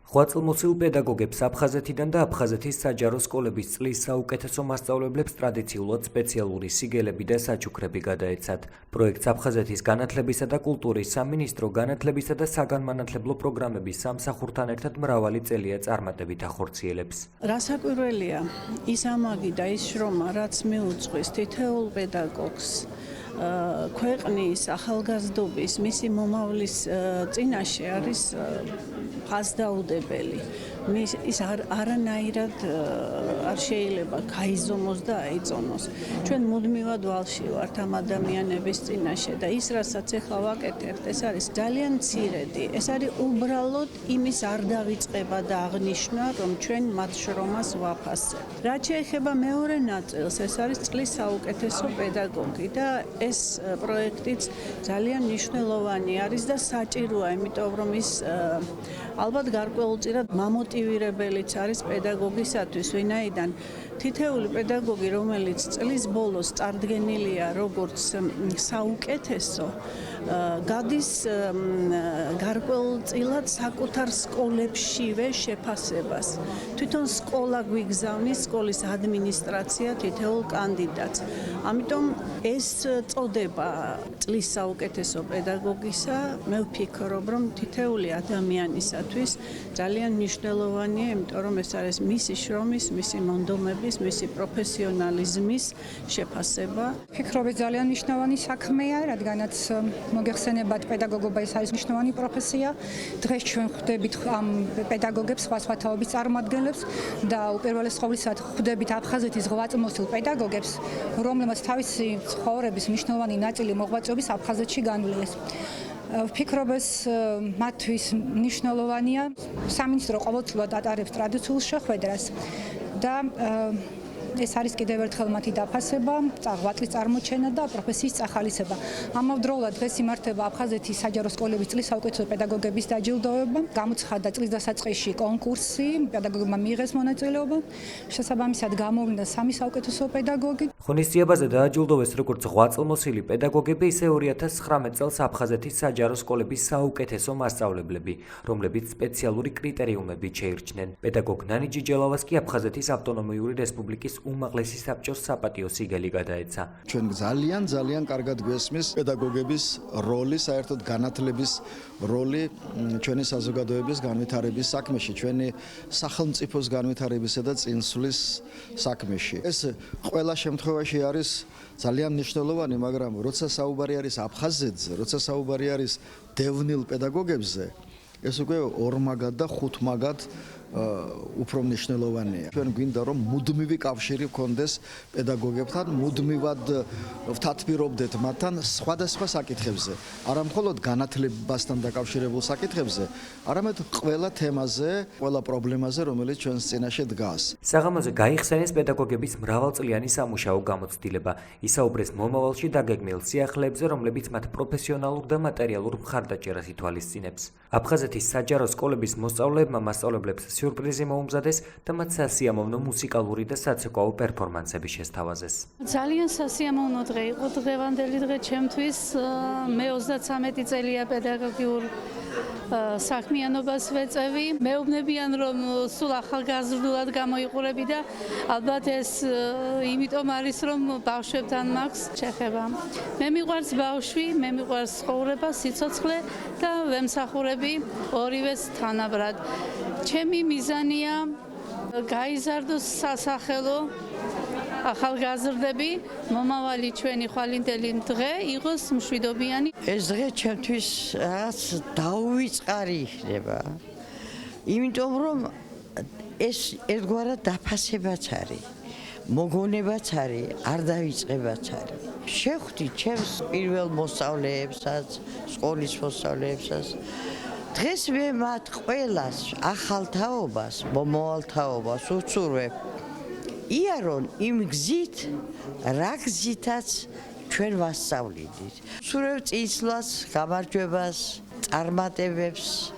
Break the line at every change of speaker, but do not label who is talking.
ხვაწლმოსილ პედაგოგებს აფხაზეთიდან და აფხაზეთის საჯარო სკოლების წლის საუკეთესო მასწავლებლებს ტრადიციულად სპეციალური სიგელები და საჩუქრები გადაეცათ. პროექტს აფხაზეთის განათლებისა და კულტურის სამინისტრო განათლებისა და საგანმანათლებლო პროგრამების სამსახურთან ერთად მრავალი წელია წარმატებით ახორციელებს.
რასაკვირველია ის ამაგი და ის შრომა, რაც მიუძღვის თითოეულ პედაგოგს ქვეყნის ახალგაზრდობის მისი მომავლის წინაშე არის ფასდაუდებელი. ის არანაირად არ შეიძლება გაიზომოს და აიწონოს. ჩვენ მუდმივად ვალში ვართ ამ ადამიანების წინაშე და ის რასაც ახლა ვაკეთებთ, ეს არის ძალიან მცირედი. ეს არის უბრალოდ იმის არ დავიწყება და აღნიშვნა, რომ ჩვენ მათ შრომას ვაფასებთ. რაც შეეხება მეორე ნაწილს, ეს არის წლის საუკეთესო პედაგოგი და ეს პროექტიც ძალიან მნიშვნელოვანი არის და საჭიროა, იმიტომ რომ ის ალბათ გარკვეულწილად მამოტივირებელიც არის პედაგოგისათვის, ვინაიდან თითოეული პედაგოგი, რომელიც წლის ბოლოს წარდგენილია როგორც საუკეთესო, გადის გარკვეულწილად საკუთარ სკოლებშივე შეფასებას. თვითონ სკოლა გვიგზავნის, სკოლის ადმინისტრაცია თითოეულ კანდიდატს. ამიტომ ეს წოდება წლის საუკეთესო პედაგოგისა, მე ვფიქრობ, რომ თითოეული ადამიანისათვის ძალიან მნიშვნელოვანია, იმიტომ რომ ეს არის მისი შრომის, მისი მონდომების, მისი პროფესიონალიზმის შეფასება.
ვფიქრობ, ეს ძალიან მნიშვნელოვანი საქმეა, რადგანაც მოგეხსენებათ, პედაგოგობა ეს არის მნიშვნელოვანი პროფესია. დღეს ჩვენ ხვდებით ამ პედაგოგებს, სხვა თაობის წარმომადგენლებს და უპირველეს ყოვლისა ხვდებით აფხაზეთის ღვაწლმოსილ პედაგოგებს, რომლებმაც თავისი ცხოვრების მნიშვნელოვანი ნაწილი მოღვაწეობის აფხაზეთში განვლეს. ვფიქრობ, ეს მათთვის მნიშვნელოვანია. სამინისტრო ყოველწლიურად ატარებს ტრადიციულ შეხვედრას და ეს არის კიდევ ერთხელ მათი დაფასება, ღვაწლის წარმოჩენა და პროფესიის წახალისება. ამავდროულად დღეს იმართება აფხაზეთის საჯარო სკოლების წლის საუკეთესო პედაგოგების დაჯილდოება. გამოცხადდა წლის დასაწყისში კონკურსი, პედაგოგებმა მიიღეს მონაწილეობა. შესაბამისად გამოვლინდა 3 საუკეთესო პედაგოგი.
ღონისძიებაზე დააჯილდოვეს როგორც ღვაწლმოსილი პედაგოგები, ისე 2019 წელს აფხაზეთის საჯარო სკოლების საუკეთესო მასწავლებლები, რომლებიც სპეციალური კრიტერიუმებით შეირჩნენ. პედაგოგ ნანი ჯიჯელავას კი აფხაზეთის ავტონომიური რესპუბლიკის უმაღლესი საბჭოს საპატიო სიგელი გადაეცა.
ჩვენ ძალიან კარგად გვესმის პედაგოგების როლი, საერთოდ განათლების როლი ჩვენი საზოგადოების განვითარების საქმეში, ჩვენი სახელმწიფოს განვითარებისა და წინსვლის საქმეში. ეს ყველა შემთხვევაში არის ძალიან მნიშვნელოვანი, მაგრამ როცა საუბარი არის აფხაზეთზე, როცა საუბარი არის დევნილ პედაგოგებზე, ეს უკვე ორმაგად და ხუთმაგად უფრო მნიშვნელოვანია. ჩვენ გვინდა რომ მუდმივი კავშირი გქონდეს პედაგოგებთან, მუდმივად ვთათბირობდეთ მათთან სხვადასხვა საკითხებზე. არა მხოლოდ განათლებასთან დაკავშირებულ საკითხებზე, არამედ ყველა თემაზე, ყველა პრობლემაზე, რომელიც ჩვენს წინაშე დგას.
საღამოზე გაიხსენეს პედაგოგების მრავალწლიანი სამუშაო გამოცდილება. ისაუბრეს მომავალში დაგეგმილ სიახლეებზე, რომლებიც მათ პროფესიონალურ და მატერიალურ მხარდაჭერას ითვალისწინებს. აფხაზეთის საჯარო სკოლების მოსწავლეებმა მასწავლებლებს სიურპრიზი მოუმზადეს და მათ სასიამოვნო მუსიკალური და საცეკვაო პერფორმანსები შესთავაზეს.
ძალიან სასიამოვნო დღე იყო დღევანდელი დღე ჩემთვის. მე 33 წელია პედაგოგიურ საქმიანობას ვეწევი. მეუბნებიან, რომ სულ ახალგაზრდულად გამოიყურები და ალბათ ეს იმიტომ არის, რომ ბავშვებთან მაქვს შეხება. მე მიყვარს ბავშვი, მე მიყვარს ცხოვრება, სიცოცხლე და ვემსახურები ორივეს თანაბრად. ჩემი მიზანია გაიზარდოს სასახელო ახალგაზრდები, მომავალი ჩვენი ხვალინდელი დღე იყოს მშვიდობიანი.
ეს დღე ჩემთვის რაღაც დაუვიწყარი იქნება. იმიტომ რომ ეს ერთგვარად დაფასებაც არის, მოგონებაც არის, არ დავიწყებაც არის. შევხვდი ჩემს პირველ მოსწავლეებსაც, სკოლის მოსწავლეებსაც. დღეს მე მათ ყველას ახალ თაობას, მომავალ თაობას უცურვებ. იარონ იმ გზით, რა გზითაც ჩვენ ვასწავლიდით. ვსურვებ წინსვლას, გამარჯვებას, წარმატებებს.